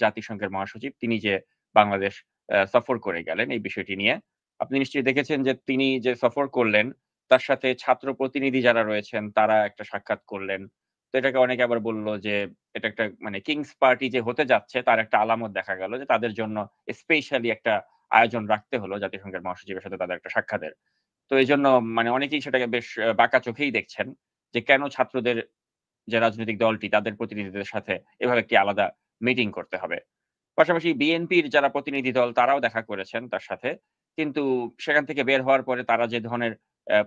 জাতিসংঘের মহাসচিব তিনি যে বাংলাদেশ সফর করে গেলেন এই বিষয়টি নিয়ে। আপনি নিশ্চয়ই দেখেছেন যে তিনি যে সফর করলেন, তার সাথে ছাত্র প্রতিনিধি যারা রয়েছেন তারা একটা সাক্ষাৎ করলেন। তো এটাকে অনেকে আবার বলল যে এটা একটা মানে কিংস পার্টি যে হতে যাচ্ছে তার একটা আলামত দেখা গেল যে তাদের জন্য স্পেশালি একটা আয়োজন রাখতে হলো জাতিসংঘের মহাসচিবের সাথে তাদের একটা সাক্ষাতের। তো এজন্য মানে অনেকেই সেটাকে বেশ বাঁকা চোখেই দেখছেন যে কেন ছাত্রদের যে রাজনৈতিক দলটি তাদের প্রতিনিধিদের সাথে এভাবে একটি আলাদা মিটিং করতে হবে। পাশাপাশি বিএনপির যারা প্রতিনিধি দল তারাও দেখা করেছেন তার সাথে। কিন্তু সেখান থেকে বের হওয়ার পরে তারা যে ধরনের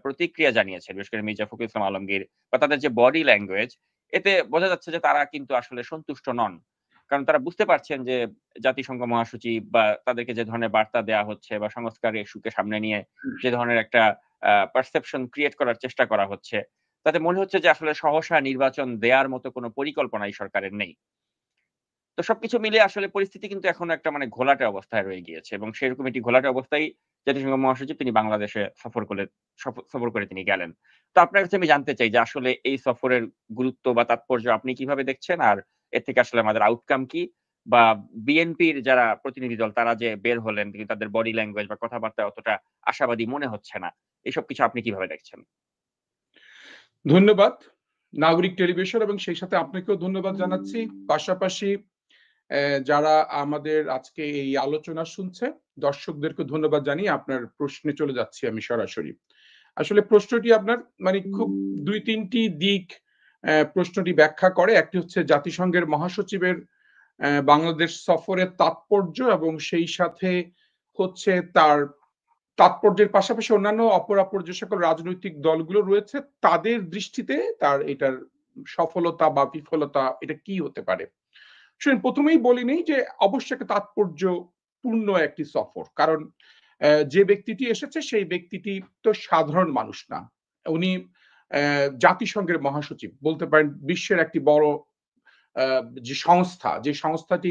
প্রতিক্রিয়া জানিয়েছেন, বিশেষ করে মির্জা ফখরুল ইসলাম আলমগীর বা তাদের যে বডি ল্যাঙ্গুয়েজ, এতে বোঝা যাচ্ছে যে তারা কিন্তু আসলে সন্তুষ্ট নন। কারণ তারা বুঝতে পারছেন যে জাতিসংঘ মহাসচিব বা তাদেরকে যে ধরনের বার্তা দেয়া হচ্ছে বা সংস্কারের ইস্যুকে সামনে নিয়ে যে ধরনের একটা পারসেপশন ক্রিয়েট করার চেষ্টা করা হচ্ছে, তাতে মনে হচ্ছে যে আসলে সহসা নির্বাচন দেয়ার মতো কোনো পরিকল্পনা এই সরকারের নেই। তো সবকিছু মিলিয়ে আসলে পরিস্থিতি কিন্তু এখনো একটা মানে ঘোলাটে অবস্থায় রয়ে গিয়েছে এবং সেরকম একটি ঘোলাটে অবস্থায় জাতিসংঘ মহাসচিব তিনি বাংলাদেশে সফর করে তিনি গেলেন। তো আপনার কাছে আমি জানতে চাই যে আসলে এই সফরের গুরুত্ব বা তাৎপর্য আপনি কিভাবে দেখছেন? আর এর থেকে আসলে আমাদের আউটকাম কি? বা বিএনপির যারা প্রতিনিধি দল তারা যে বের হলেন কিন্তু তাদের বডি ল্যাঙ্গুয়েজ বা কথাবার্তায় অতটা আশাবাদী মনে হচ্ছে না। এসব কিছু আপনি কিভাবে দেখছেন? ধন্যবাদ নাগরিক টেলিভিশন এবং সেই সাথে আপনাকেও ধন্যবাদ জানাচ্ছি। পাশাপাশি যারা আমাদের আজকে এই আলোচনা শুনছে, দর্শকদেরকে ধন্যবাদ জানিয়ে আপনার প্রশ্নে চলে যাচ্ছি আমি সরাসরি। আসলে প্রশ্নটি আপনার মানে খুব ২-৩ টি দিক প্রশ্নটি ব্যাখ্যা করে। একটি হচ্ছে জাতিসংঘের মহাসচিবের বাংলাদেশ সফরের তাৎপর্য এবং সেই সাথে হচ্ছে তার তাৎপর্যের পাশাপাশি অন্যান্য অপরাপর যে সকল রাজনৈতিক দলগুলো রয়েছে তাদের দৃষ্টিতে তার এটার সফলতা বা বিফলতা এটা কি হতে পারে। শুনুন, প্রথমেই বলে নেই যে অবশ্যই একটা তাৎপর্যপূর্ণ একটি সফর। কারণ যে ব্যক্তিটি এসেছে সেই ব্যক্তিটি তো সাধারণ মানুষ না। উনি জাতিসংঘের মহাসচিব। বলতে পারেন বিশ্বের একটি বড় যে সংস্থা, যে সংস্থাটি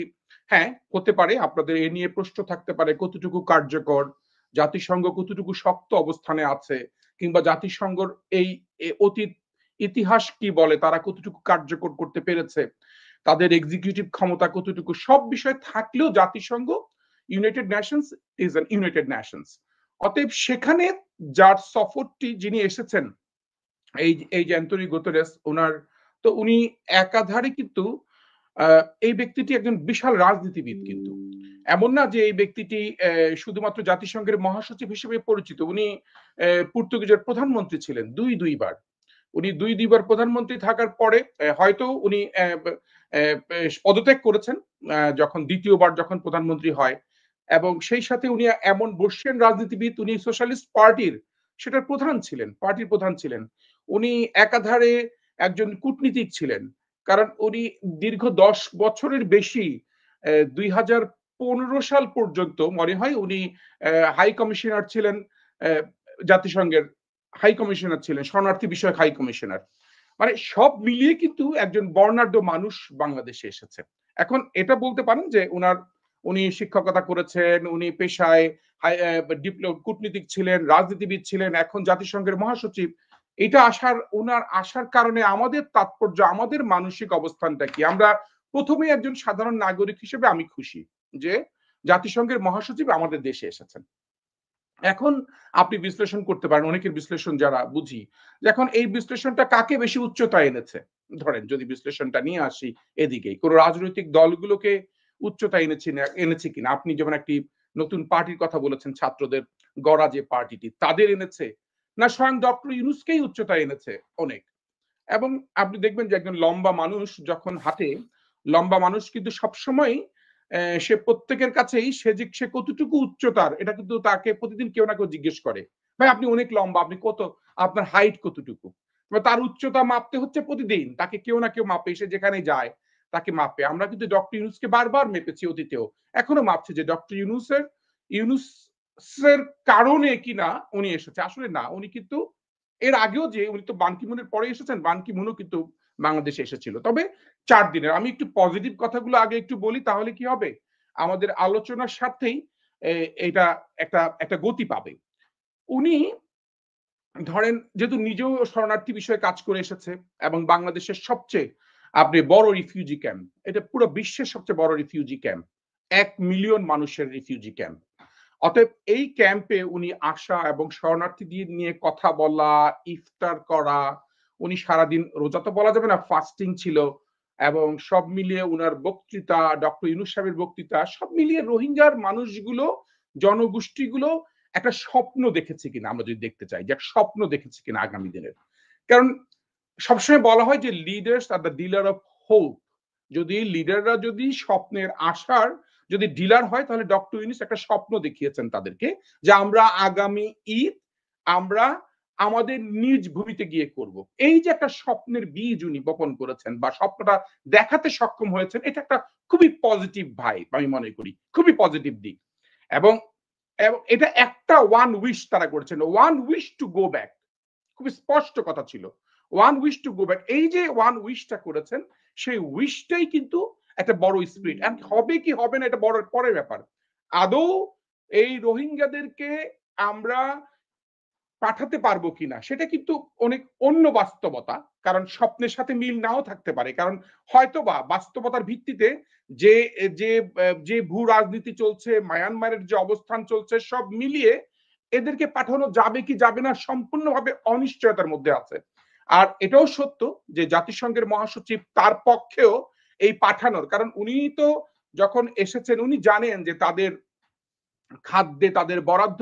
হ্যাঁ, হতে পারে আপনাদের এ নিয়ে প্রশ্ন থাকতে পারে কতটুকু কার্যকর, জাতিসংঘ কতটুকু শক্ত অবস্থানে আছে কিংবা জাতিসংঘর এই অতীত ইতিহাস কি বলে, তারা কতটুকু কার্যকর করতে পেরেছে, তাদের এক্সিকিউটিভ ক্ষমতা কতটুকু, সব বিষয় থাকলেও জাতিসংঘ United Nations is an United Nations. অতএব সেখানে যার সফরটি যিনি এসেছেন এই যে অ্যান্টনি গুতেরেস উনি একাধারে কিন্তু এই ব্যক্তিটি একজন বিশাল রাজনীতিবিদ কিন্তু। এমন না যে এই ব্যক্তিটি শুধুমাত্র জাতিসংঘের মহাসচিব হিসেবে পরিচিত। উনি পর্তুগিজের প্রধানমন্ত্রী ছিলেন ২ বার। উনি ২ বার প্রধানমন্ত্রী থাকার পরে হয়তো উনি পদত্যাগ করেছেন যখন ২য় বার যখন প্রধানমন্ত্রী হয় এবং সেই সাথে উনি এমন বর্ষিয়ান রাজনীতিবিদ, উনি সোশ্যালিস্ট পার্টির সেটার প্রধান ছিলেন, পার্টির প্রধান ছিলেন। উনি একাধারে একজন কূটনীতিক ছিলেন। কারণ উনি দীর্ঘ ১০ বছরের বেশি ২০১৫ সাল পর্যন্ত মনে হয় উনি হাই কমিশনার ছিলেন, জাতিসংঘের হাই কমিশনার ছিলেন, শরণার্থী বিষয়ক হাই কমিশনার। মানে সব মিলিয়ে কিন্তু একজন বর্ণাঢ্য মানুষ বাংলাদেশে এসেছে। এখন এটা বলতে পারেন যে উনি শিক্ষকতা করেছেন, উনি পেশায় কূটনীতিক ছিলেন, রাজনীতিবিদ ছিলেন, এখন জাতিসংঘের মহাসচিব। এটা উনার আসার কারণে আমাদের তাৎপর্য, আমাদের মানসিক অবস্থানটা কি? আমরা প্রথমেই একজন সাধারণ নাগরিক হিসেবে আমি খুশি যে জাতিসংঘের মহাসচিব আমাদের দেশে এসেছেন। এখন আপনি বিশ্লেষণ করতে পারেন, অনেকের বিশ্লেষণ যারা বুঝি, যে এখন এই বিশ্লেষণটা কাকে বেশি উচ্চতায় এনেছে? ধরেন যদি বিশ্লেষণটা নিয়ে আসি এদিকেই, কোন রাজনৈতিক দলগুলোকে উচ্চতায় এনেছে কিনা? আপনি যেমন একটি নতুন পার্টির কথা বলেছেন, ছাত্রদের গড়া যে পার্টিটি, তাদের এনেছে? না স্বয়ং ডক্টর ইউনূসকেই উচ্চতায় এনেছে অনেক? এবং আপনি দেখবেন যে একজন লম্বা মানুষ যখন হাঁটে, লম্বা মানুষ কিন্তু সবসময়ই সে প্রত্যেকের কাছেই সে কতটুকু উচ্চতার এটা কিন্তু তাকে প্রতিদিন কেউ না কেউ জিজ্ঞেস করে। ভাই আপনি অনেক লম্বা, আপনি কত, আপনার হাইট কতটুকু? তার উচ্চতা মাপতে হচ্ছে প্রতিদিন। তাকে কেউ না কেউ মাপে, সে যেখানেই যায় তাকে মাপে। আমরা কিন্তু ডক্টর ইউনূসকে বারবার মেপেছি অতীতেও। এখনো মাপছে যে ডক্টর ইউনূসের কারণে কিনা উনি এসেছে। আসলে না, উনি কিন্তু এর আগেও যে উনি তো বান কি মুনের পরে এসেছেন, বান কি মুনও কিন্তু বাংলাদেশে এসেছিল। তবে ৪ দিনের। আমি একটু পজিটিভ কথাগুলো আগে একটু বলি, তাহলে কি হবে? আমাদের আলোচনার স্বার্থেই এটা একটা গতি পাবে। উনি ধরেন যেহেতু নিজেও শরণার্থী বিষয়ে কাজ করে এসেছে এবং বাংলাদেশের সবচেয়ে আপনি বড় রিফিউজি ক্যাম্প, এটা পুরো বিশ্বের সবচেয়ে বড় রিফিউজি ক্যাম্প, 1 মিলিয়ন মানুষের রিফিউজি ক্যাম্প। অতএব এই ক্যাম্পে উনি আসা এবং শরণার্থীদের নিয়ে কথা বলা, ইফতার করা, উনি সারাদিন রোজা তো বলা যাবে না, ফাস্টিং ছিল এবং সব মিলিয়ে উনার বক্তৃতা, ডক্টর ইউনূস সাহেবের বক্তৃতা, সব মিলিয়ে রোহিঙ্গার মানুষগুলো, জনগোষ্ঠীগুলো একটা স্বপ্ন দেখেছে কিনা আমরা যদি দেখতে চাই, যে একটা স্বপ্ন দেখেছে কিনা আগামী দিনের। কারণ সবসময় বলা হয় যে leaders are the dealer of hope. যদি লিডাররা যদি স্বপ্নের আশার যদি ডিলার হয়, তাহলে ডক্টর ইউনূস একটা স্বপ্ন দেখিয়েছেন তাদেরকে, যে আমরা আগামী ঈদ আমরা আমাদের নিজ ভূমিতে গিয়ে করব। এই যে একটা স্বপ্নের বীজ উনি বপন করেছেন বা স্বপ্নটা দেখাতে সক্ষম হয়েছেন, এটা একটা খুবই পজিটিভ ভাইব আমি মনে করি, খুবই পজিটিভ দিক। এবং এবং এটা একটা ওয়ান উইশ তারা করেছেন, one wish to go back. খুবই স্পষ্ট কথা ছিল, one wish to go back. এই যে ওয়ান উইশটা করেছেন, সেই উইশটাই কিন্তু একটা বড় স্পিরিট। এন্ড হবে কি হবে না এটা বড় পরের ব্যাপার। আদৌ এই রোহিঙ্গাদেরকে আমরা পাঠাতে পারবো কিনা সেটা কিন্তু অনেক অন্য বাস্তবতা। কারণ স্বপ্নের সাথে মিল নাও থাকতে পারে। কারণ হয়তোবা বাস্তবতার ভিত্তিতে যে যে যে ভূ রাজনীতি চলছে, মায়ানমারের যে অবস্থান চলছে, সব মিলিয়ে এদেরকে পাঠানো যাবে কি যাবে না সম্পূর্ণভাবে অনিশ্চয়তার মধ্যে আছে। আর এটাও সত্য যে জাতিসংঘের মহাসচিব তার পক্ষেও এই পাঠানোর, কারণ উনি তো যখন এসেছেন উনি জানেন যে তাদের খাদ্যে তাদের বরাদ্দ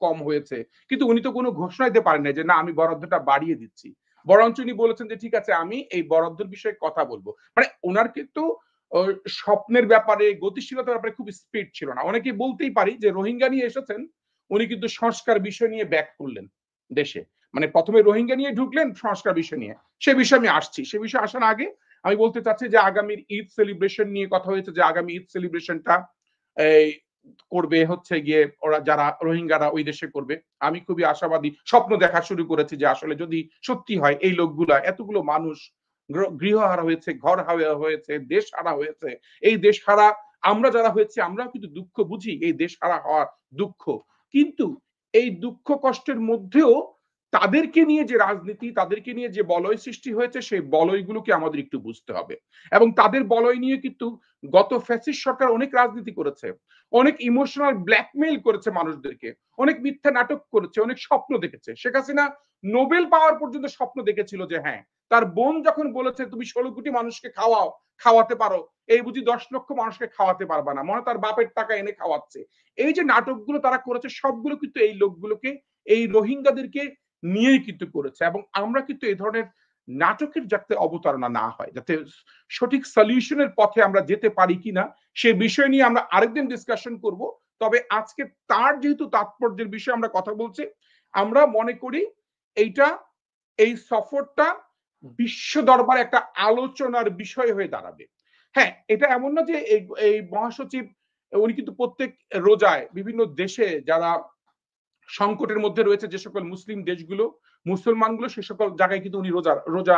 কম হয়েছে, কিন্তু উনি তো কোনো ঘোষণা দিতে পারেন না যে না আমি বরাদ্দটা বাড়িয়ে দিচ্ছি। বরঞ্চ উনি বলেছেন যে ঠিক আছে আমি এই বরাদ্দের বিষয়ে কথা বলবো। মানে ওনার কিন্তু স্বপ্নের ব্যাপারে, গতিশীলতার ব্যাপারে খুব স্পিড ছিল না। অনেকে বলতেই পারি যে রোহিঙ্গা নিয়ে এসেছেন, উনি কিন্তু সংস্কার বিষয় নিয়ে ব্যাক করলেন দেশে। মানে প্রথমে রোহিঙ্গা নিয়ে ঢুকলেন সংস্কার বিষয় নিয়ে, সে বিষয়ে আমি আসছি। সে বিষয়ে আসার আগে আমি বলতে চাচ্ছি যে আগামীর ঈদ সেলিব্রেশন নিয়ে কথা হয়েছে, যে আগামী ঈদ সেলিব্রেশনটা এই করবে হচ্ছে গিয়ে ওরা যারা রোহিঙ্গারা ওই দেশে করবে। আমি খুবই আশাবাদী, স্বপ্ন দেখা শুরু করেছি যে আসলে যদি সত্যি হয় এই লোকগুলা, এতগুলো মানুষ গৃহহারা হয়েছে, ঘর হারা হয়েছে, দেশ হারা হয়েছে, এই দেশ হারা আমরা যারা হয়েছে আমরাও কিন্তু দুঃখ বুঝি, এই দেশ হারা হওয়ার দুঃখ। কিন্তু এই দুঃখ কষ্টের মধ্যেও তাদেরকে নিয়ে যে রাজনীতি, তাদেরকে নিয়ে যে বলয় সৃষ্টি হয়েছে, সেই বলয়গুলোকে আমাদের একটু বুঝতে হবে। এবং তাদের বলয় নিয়ে কিন্তু গত ফ্যাসিস্ট সরকার অনেক রাজনীতি করেছে, অনেক ইমোশনাল ব্ল্যাকমেইল করেছে মানুষদেরকে, অনেক মিথ্যা নাটক করেছে, অনেক স্বপ্ন দেখেছে। শেখ হাসিনা নোবেল পাওয়ার পর্যন্ত স্বপ্ন দেখেছিল যে হ্যাঁ, তার বোন যখন বলেছে তুমি 16 কোটি মানুষকে খাওয়াও, খাওয়াতে পারো, এই বুঝি 10 লক্ষ মানুষকে খাওয়াতে পারবা না, মনে তার বাপের টাকা এনে খাওয়াচ্ছে। এই যে নাটকগুলো তারা করেছে সবগুলো কিন্তু এই লোকগুলোকে, এই রোহিঙ্গাদেরকে নিয়েই কিন্তু করেছে। এবং আমরা কিন্তু এই ধরনের নাটকের যাতে অবতারণা না হয়, যাতে সঠিক সলিউশনের পথে আমরা যেতে পারি কিনা সে বিষয় নিয়ে আমরা আরেকদিন ডিসকাশন করব। তবে আজকে তার যেহেতু তাৎপর্যের বিষয়ে আমরা কথা বলছি, আমরা মনে করি এইটা, এই সফরটা বিশ্ব দরবারে একটা আলোচনার বিষয় হয়ে দাঁড়াবে। হ্যাঁ, এটা এমন না যে এই মহাসচিব উনি কিন্তু প্রত্যেক রোজায় বিভিন্ন দেশে যারা সংকটের মধ্যে রয়েছে, যে সকল মুসলিম দেশগুলো, মুসলমানগুলো, সে সকল জায়গায় কিন্তু উনি রোজা রোজা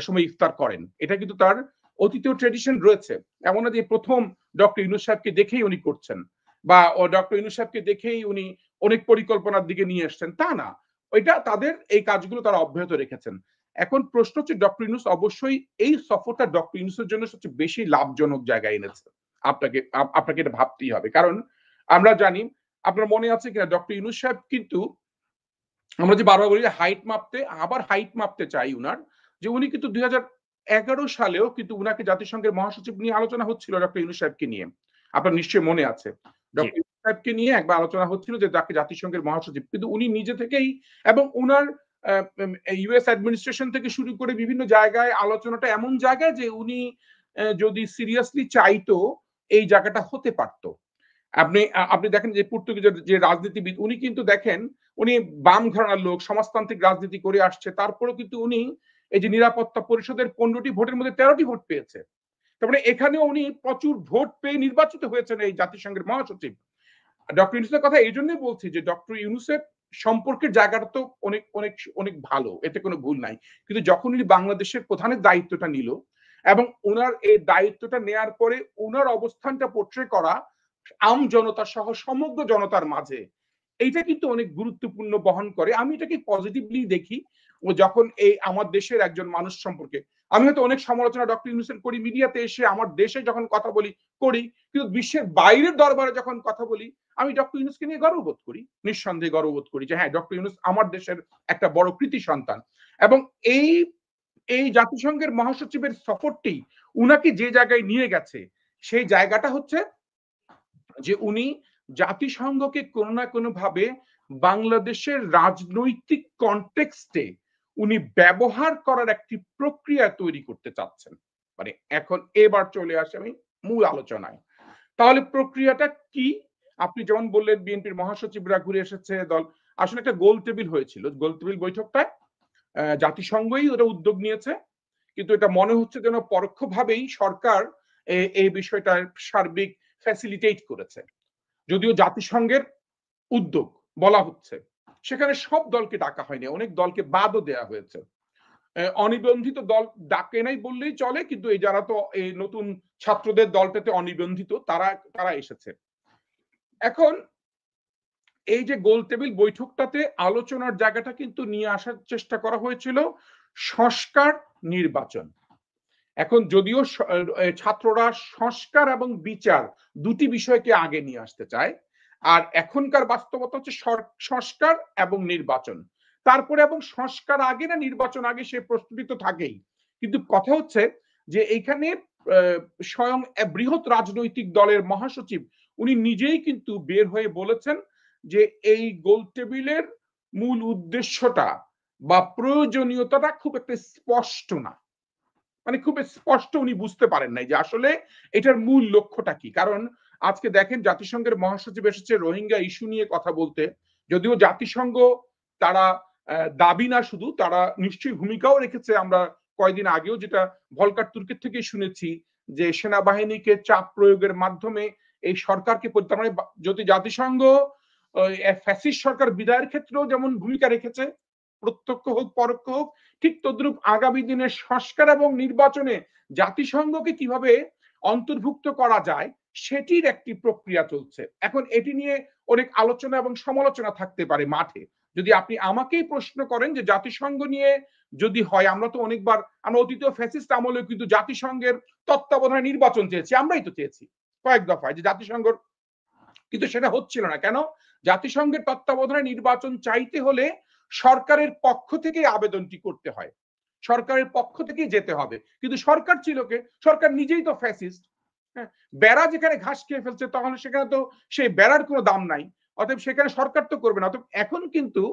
সময় ইফতার করেন। এটা কিন্তু তার অতীতীয় ট্রেডিশন রয়েছে। এমন না যে প্রথম ডক্টর ইউনূস সাহেবকে দেখেই উনি করছেন, বা ডক্টর ইউনূস সাহেবকে দেখেই উনি অনেক পরিকল্পনার দিকে নিয়ে এসছেন, তা না। ওইটা তাদের এই কাজগুলো তারা অব্যাহত রেখেছেন। এখন প্রশ্ন হচ্ছে ডক্টর ইউনূস অবশ্যই এই সফরটা ডক্টর ইউনূসের জন্য সবচেয়ে বেশি লাভজনক জায়গায় এনেছে। আপনাকে এটা ভাবতেই হবে। কারণ আমরা জানি, আপনার মনে আছে কিনা, ডক্টর ইউনূস সাহেব কিন্তু, আমরা যে বারবার বলি হাইট মাপতে, আবার হাইট মাপতে চাই উনার, যে উনি কিন্তু 2011 সালেও কিন্তু উনাকে জাতিসংঘের মহাসচিব নিয়ে আলোচনা হচ্ছিল ডক্টর ইউনূস সাহেবকে নিয়ে। আপনার নিশ্চয়ই মনে আছে। জি। ডক্টর ইউনূস সাহেবকে নিয়ে একবার আলোচনা হচ্ছিল যে তাকে জাতিসংঘের মহাসচিব। কিন্তু উনি নিজে থেকেই, এবং উনার ইউএস অ্যাডমিনিস্ট্রেশন থেকে শুরু করে বিভিন্ন জায়গায় আলোচনাটা এমন জায়গায় যে উনি যদি সিরিয়াসলি চাইতো এই জায়গাটা হতে পারত। আপনি দেখেন যে পর্তুগিজের যে রাজনীতিবিদ, উনি কিন্তু দেখেন উনি বাম ঘরানার লোক, সমাজতান্ত্রিক রাজনীতি করে আসছে, তারপরেও কিন্তু উনি এই যে নিরাপত্তা পরিষদের 15টি ভোটের মধ্যে 13টি ভোট পেয়েছে। তার মানে এখানেও উনি প্রচুর ভোট পেয়ে নির্বাচিত হয়েছেন এই জাতিসংঘের মহাসচিব। ডক্টর ইউনূসের কথা এই জন্যই বলছি যে ডক্টর ইউনূসের সম্পর্কের জায়গাটা তো অনেক অনেক অনেক ভালো, এতে কোনো ভুল নাই। কিন্তু যখন উনি বাংলাদেশের প্রধানের দায়িত্বটা নিল, এবং উনার এই দায়িত্বটা নেয়ার পরে উনার অবস্থানটা পোট্রে করা আম জনতা সহ সমগ্র জনতার মাঝে, এইটা কিন্তু অনেক গুরুত্বপূর্ণ বহন করে। আমি এটাকে পজিটিভলি দেখি। ও যখন এই আমার দেশের একজন মানুষ সম্পর্কে, আমি হয়তো অনেক সমালোচনা ডক্টর ইউনূসের করি মিডিয়াতে এসে, আমার দেশে যখন কথা বলি করি, কিন্তু বিশ্বের বাইরের দরবারে যখন কথা বলি আমি ডক্টর ইউনূসকে নিয়ে গর্ববোধ করি, নিঃসন্দেহে গর্ববোধ করি যে হ্যাঁ, ডক্টর ইউনূস আমার দেশের একটা বড় কৃতি সন্তান। এবং এই এই জাতিসংঘের মহাসচিবের সফরটি উনাকে যে জায়গায় নিয়ে গেছে, সেই জায়গাটা হচ্ছে যে উনি জাতিসংঘকে কোনো না কোনো ভাবে বাংলাদেশের রাজনৈতিক কনটেক্সটে উনি ব্যবহার করার একটি প্রক্রিয়া তৈরি করতে চাচ্ছেন। মানে এখন এবার চলে আসে আমি মূল আলোচনায়। তাহলে প্রক্রিয়াটা কি? আপনি যেমন বললেন বিএনপির মহাসচিবরা ঘুরে এসেছে দল, আসলে একটা গোল টেবিল হয়েছিল। গোল টেবিল বৈঠকটায় জাতিসংঘই ওটা উদ্যোগ নিয়েছে, কিন্তু এটা মনে হচ্ছে যেন পরোক্ষভাবেই সরকার এই বিষয়টার সার্বিক ফ্যাসিলিটেট করেছে। যদিও জাতিসংঘের উদ্যোগ বলা হচ্ছে, সেখানে সব দলকে ডাকা হয়নি, অনেক দলকে বাদও দেয়া হয়েছে। অনিবন্ধিত দল ডাকে নাই বললেই চলে, কিন্তু এই যারা তো এই নতুন ছাত্রদের দলটাতে অনিবন্ধিত তারা এসেছে। এখন এই যে গোল টেবিল বৈঠকটাতে আলোচনার জায়গাটা কিন্তু নিয়ে আসার চেষ্টা করা হয়েছিল সংস্কার নির্বাচন। এখন যদিও ছাত্ররা সংস্কার এবং বিচার দুটি বিষয়কে আগে নিয়ে আসতে চায়, আর এখনকার বাস্তবতা হচ্ছে সংস্কার এবং নির্বাচন। তারপরে এবং সংস্কার আগে না নির্বাচন আগে সে প্রস্তুতি তো থাকেই, কিন্তু কথা হচ্ছে যে এইখানে স্বয়ং বৃহৎ রাজনৈতিক দলের মহাসচিব উনি নিজেই কিন্তু বের হয়ে বলেছেন যে এই গোল টেবিলের মূল উদ্দেশ্যটা বা প্রয়োজনীয়তাটা খুব একটা স্পষ্ট না। মানে খুব স্পষ্ট উনি বুঝতে পারেন নাই যে আসলে এটার মূল লক্ষ্যটা কি। কারণ আজকে দেখেন জাতিসংঘের মহাসচিব এসেছে রোহিঙ্গা ইস্যু নিয়ে কথা বলতে, যদিও জাতিসংঘ তারা দাবি না শুধু, তারা নিশ্চয়ই ভূমিকাও রেখেছে। আমরা কয়েকদিন আগেও যেটা ভলকার তুর্কির থেকে শুনেছি যে সেনাবাহিনীকে চাপ প্রয়োগের মাধ্যমে এই সরকারকে, তার মানে যদি জাতিসংঘ ফ্যাসিস্ট সরকার বিদায়ের ক্ষেত্রেও যেমন ভূমিকা রেখেছে প্রত্যক্ষ হোক পরোক্ষ হোক, ঠিক তদ্রুপ আগামী দিনের সংস্কার এবং নির্বাচনে জাতিসংঘকে কিভাবে অন্তর্ভুক্ত করা যায় সেটির একটি প্রক্রিয়া চলছে। এখন এটি নিয়ে অনেক আলোচনা এবং সমালোচনা থাকতে পারে মাঠে। যদি আপনি আমাকেই প্রশ্ন করেন যে জাতিসংঘ নিয়ে যদি হয়, আমরা তো অনেকবার, আমরা অতীতীয় ফ্যাসিস্ট আমলেও কিন্তু জাতিসংঘের তত্ত্বাবধানে নির্বাচন চেয়েছি, আমরাই তো চেয়েছি কয়েক দফায় যে জাতিসংঘর, কিন্তু সেটা হচ্ছিল না কেন? জাতিসংঘের তত্ত্বাবধানে নির্বাচন চাইতে হলে সরকারের পক্ষ থেকে আবেদনটি করতে হয়, সরকারের পক্ষ থেকেই যেতে হবে। কিন্তু সরকার ছিল কে? সরকার নিজেই তো ফ্যাসিস্ট। হ্যাঁ, বেড়া যেখানে ঘাস খেয়ে ফেলছে তখন সেখানে তো সেই বেড়ার কোনো দাম নাই, অতএব সেখানে সরকার তো করবে না। অতএব এখন কিন্তু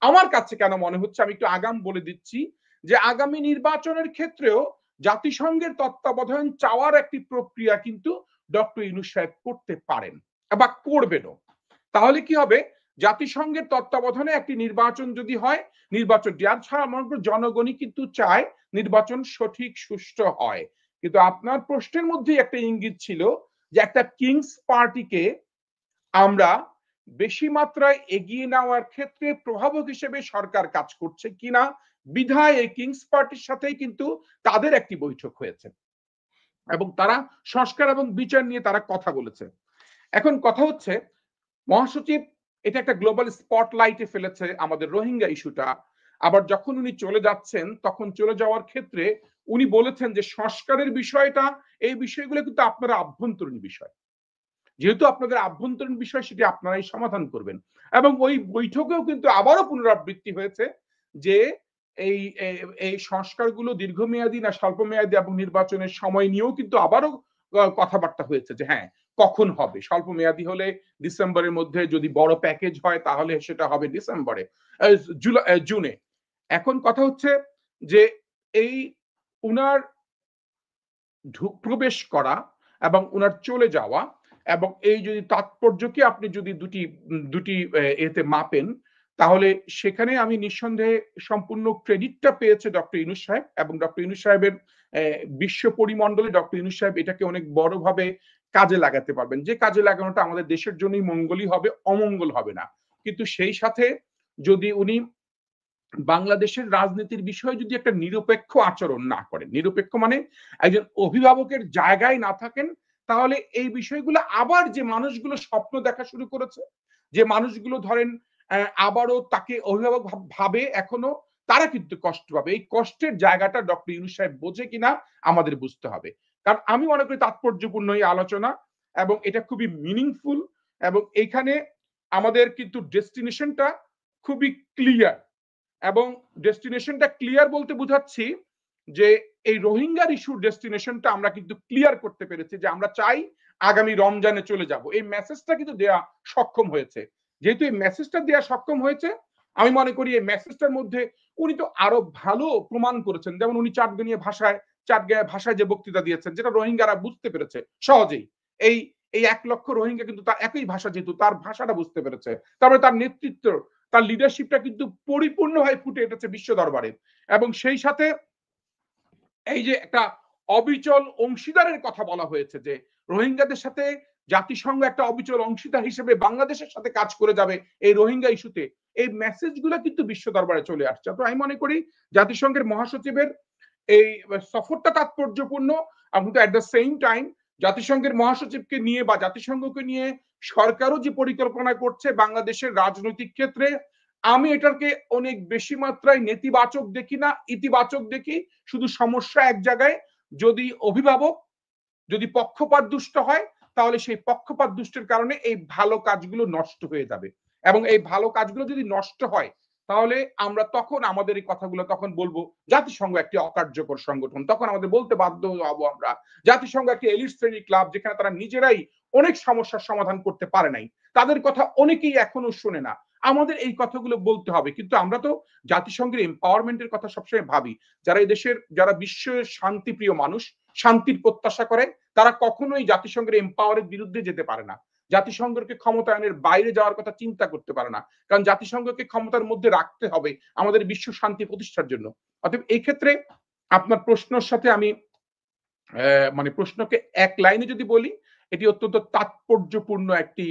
আমার কাছে কেন মনে হচ্ছে, আমি একটু আগাম বলে দিচ্ছি, যে আগামী নির্বাচনের ক্ষেত্রেও জাতিসংঘের তত্ত্বাবধান চাওয়ার একটি প্রক্রিয়া কিন্তু ডক্টর ইউনূস সাহেব করতে পারেন বা করবেনও। তাহলে কি হবে? জাতিসংঘের তত্ত্বাবধানে একটি নির্বাচন যদি হয়, নির্বাচনটি, আর সমগ্র জনগণই কিন্তু চায় নির্বাচন সঠিক সুষ্ঠু হয়। কিন্তু আপনার প্রশ্নের মধ্যেই একটা ইঙ্গিত ছিল যে একটা কিংস পার্টিকে আমরা বেশি মাত্রায় এগিয়ে নেওয়ার ক্ষেত্রে প্রভাবক হিসেবে সরকার কাজ করছে কিনা, বিধায় এই কিংস পার্টির সাথেই কিন্তু তাদের একটি বৈঠক হয়েছে এবং তারা সংস্কার এবং বিচার নিয়ে তারা কথা বলেছে। এখন কথা হচ্ছে মহাসচিব এটা একটা গ্লোবাল স্পটলাইটে ফেলেছে আমাদের রোহিঙ্গা ইস্যুটা। আবার যখন উনি চলে যাচ্ছেন তখন চলে যাওয়ার ক্ষেত্রে উনি বলেছেন যে সংস্কারের বিষয়টা, এই বিষয়গুলো কিন্তু আপনারা আভ্যন্তরীণ বিষয়, যেহেতু আপনাদের আভ্যন্তরীণ বিষয় সেটি আপনারাই সমাধান করবেন। এবং ওই বৈঠকেও কিন্তু আবারও পুনরাবৃত্তি হয়েছে যে এই এই সংস্কারগুলো দীর্ঘমেয়াদী না স্বল্প মেয়াদী এবং নির্বাচনের সময় নিয়েও কিন্তু আবারও কথাবার্তা হয়েছে যে হ্যাঁ, কখন হবে। স্বল্প মেয়াদী হলে ডিসেম্বরের মধ্যে, যদি বড় প্যাকেজ হয় তাহলে সেটা হবে ডিসেম্বরে, জুনে। এখন কথা হচ্ছে যে এই উনার প্রবেশ করা এবং উনার চলে যাওয়া, এবং এই যদি তাৎপর্যকে আপনি যদি দুটি এতে মাপেন, তাহলে সেখানে আমি নিঃসন্দেহে সম্পূর্ণ ক্রেডিটটা পেয়েছে ডক্টর ইউনূস সাহেব, এবং ডক্টর ইউনূস সাহেবের বিশ্ব পরিমণ্ডলে ডক্টর ইউনূস সাহেব এটাকে অনেক বড়ভাবে কাজে লাগাতে পারবেন, যে কাজে লাগানোটা আমাদের দেশের জন্যই মঙ্গলই হবে, অমঙ্গল হবে না। কিন্তু সেই সাথে যদি উনি বাংলাদেশের রাজনীতির বিষয়ে যদি একটা নিরপেক্ষ আচরণ না করেন, নিরপেক্ষ মানে একজন অভিভাবকের জায়গায় না থাকেন, তাহলে এই বিষয়গুলো আবার যে মানুষগুলো স্বপ্ন দেখা শুরু করেছে, যে মানুষগুলো ধরেন আবারও তাকে অভিভাবক ভাবে এখনো, তারা কিন্তু কষ্ট পাবে। এই কষ্টের জায়গাটা ডক্টর ইউনূস সাহেব বোঝে কিনা আমাদের বুঝতে হবে। কারণ আমি মনে করি তাৎপর্যপূর্ণ এই আলোচনা এবং এটা খুবই মিনিংফুল এবং এইখানে আমাদের কিন্তু ডেস্টিনেশনটা খুবই ক্লিয়ার এবং ডেস্টিনেশনটা ক্লিয়ার বলতে বুঝাচ্ছি যে এই রোহিঙ্গার ইস্যুর ডেস্টিনেশনটা আমরা কিন্তু ক্লিয়ার করতে পেরেছি যে আমরা চাই আগামী রমজানে চলে যাব। এই মেসেজটা কিন্তু দেয়া সক্ষম হয়েছে। যেহেতু এই মেসেজটা দেয়া সক্ষম হয়েছে, আমি মনে করি এই মেসেজটার মধ্যে উনি তো আরো ভালো প্রমাণ করেছেন। যেমন উনি চাটগানিয়া ভাষায় যে বক্তৃতা দিয়েছেন যেটা রোহিঙ্গারা বুঝতে পেরেছে সহজেই। এই এই ১ লক্ষ রোহিঙ্গা কিন্তু তার একই ভাষা, যেহেতু তার ভাষাটা বুঝতে পেরেছে। তারপরে তার নেতৃত্ব, তার লিডারশিপটা কিন্তু পরিপূর্ণভাবে ফুটে উঠেছে বিশ্ব দরবারে এবং সেই সাথে এই যে একটা অবিচল অংশীদারের কথা বলা হয়েছে যে রোহিঙ্গাদের সাথে জাতিসংঘ একটা অবিচল অংশীদার হিসেবে বাংলাদেশের সাথে কাজ করে যাবে এই রোহিঙ্গা ইস্যুতে, এই মেসেজগুলো কিন্তু বিশ্ব দরবারে চলে আসছে। তো আমি মনে করি জাতিসংঘের মহাসচিবের এই সফরটা তাৎপর্যপূর্ণ এবং এট দ্য সেম টাইম জাতিসংঘের মহাসচিবকে নিয়ে বা জাতিসংঘকে নিয়ে সরকারও যে পরিকল্পনা করছে বাংলাদেশের রাজনৈতিক ক্ষেত্রে, আমি এটাকে অনেক বেশি মাত্রায় নেতিবাচক দেখি না, ইতিবাচক দেখি। শুধু সমস্যা এক জায়গায়, যদি অভিভাবক যদি পক্ষপাত দুষ্ট হয় তাহলে সেই পক্ষপাত দুষ্টের কারণে এই ভালো কাজগুলো নষ্ট হয়ে যাবে এবং এই ভালো কাজগুলো যদি নষ্ট হয় তাহলে আমরা তখন আমাদের এই কথাগুলো তখন বলবো জাতিসংঘ একটি অকার্যকর সংগঠন, তখন আমাদের বলতে বাধ্য হবো আমরা জাতিসংঘ একটি এলিট শ্রেণী ক্লাব যেখানে তারা নিজেরাই অনেক সমস্যার সমাধান করতে পারে নাই, তাদের কথা অনেকেই এখনো শোনে না। আমাদের এই কথাগুলো বলতে হবে, কিন্তু আমরা তো জাতিসংঘের এম্পাওয়ারমেন্টের কথা সবসময় ভাবি। যারা এই দেশের, যারা বিশ্বের শান্তিপ্রিয় মানুষ, শান্তির প্রত্যাশা করে, তারা কখনোই জাতিসংঘের এম্পাওয়ারের বিরুদ্ধে যেতে পারে না, জাতিসংঘকে ক্ষমতায়নের বাইরে যাওয়ার কথা চিন্তা করতে পারে না, কারণ জাতিসংঘকে ক্ষমতার মধ্যে রাখতে হবে আমাদের বিশ্ব শান্তি প্রতিষ্ঠার জন্য। অতএব এই ক্ষেত্রে আপনার প্রশ্নের সাথে আমি মানে প্রশ্নকে এক লাইনে যদি বলি, এটি অত্যন্ত তাৎপর্যপূর্ণ একটি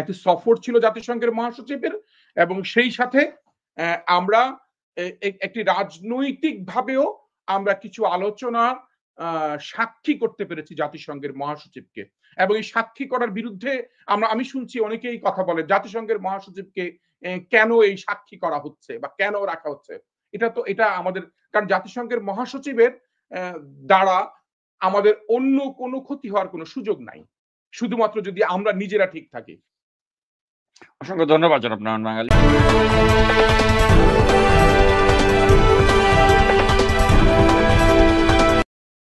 একটি সফর ছিল জাতিসংঘের মহাসচিবের এবং সেই সাথে আমরা একটি রাজনৈতিক ভাবেও আমরা কিছু আলোচনা সাক্ষী করতে পেরেছি জাতিসংঘের মহাসচিবকে এবং এই সাক্ষী করার বিরুদ্ধে আমি শুনছি অনেকেই কথা বলে জাতিসংঘের মহাসচিবকে কেন এই সাক্ষী করা হচ্ছে বা কেন রাখা হচ্ছে। এটা আমাদের, কারণ জাতিসংঘের মহাসচিবের দ্বারা আমাদের অন্য কোনো ক্ষতি হওয়ার কোনো সুযোগ নাই, শুধুমাত্র যদি আমরা নিজেরা ঠিক থাকি। অসংখ্য ধন্যবাদ জনাব নয়ন বাঙালি।